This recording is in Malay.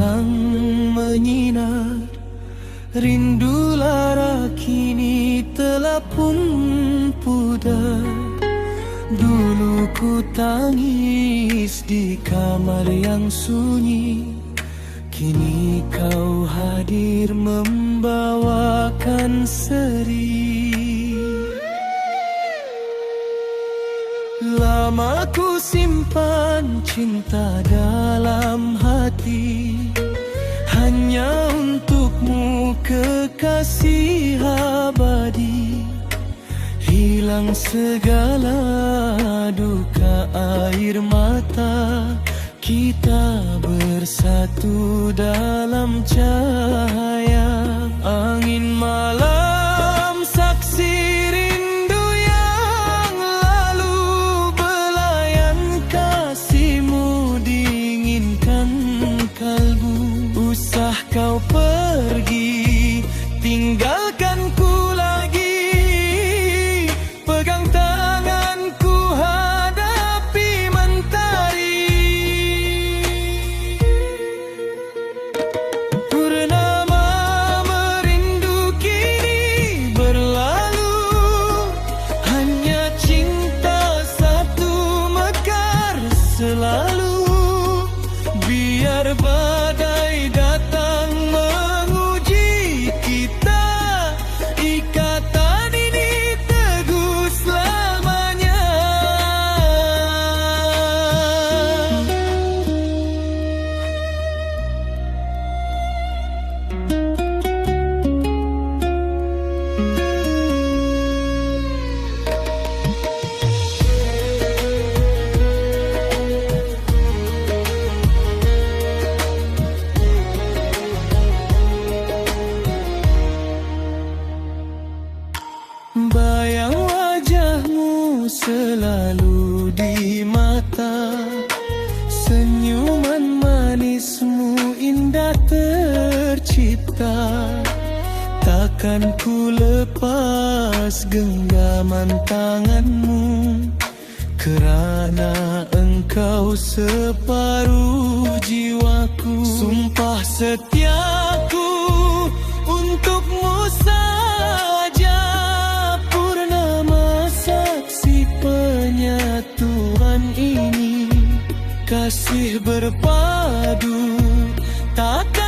bintang menyinar, rindu lara kini telah pun pudar. Dulu ku tangis di kamar yang sunyi, kini kau hadir membawakan seri. Lama ku simpan cinta dalam hati, hanya untukmu kekasih abadi. Hilang segala duka air mata, kita bersatu dalam cahaya angin malam, saksi rindu yang lalu. Belayan kasihmu dinginkan kalbu. Usah kau pergi, tinggalkan ku lagi. Pegang tanganku hadapi mentari. Purnama merindu kini berlalu, hanya cinta satu mekar selalu. Biar badai datang menguji kita, ikatan ini teguh selamanya. Bayang wajahmu selalu di mata, senyuman manismu indah tercipta. Takkan ku lepas genggaman tanganmu, kerana engkau separuh jiwaku. Sumpah setiaku untukmu saja, purnama saksi penyatuan ini. Kasih berpadu takkan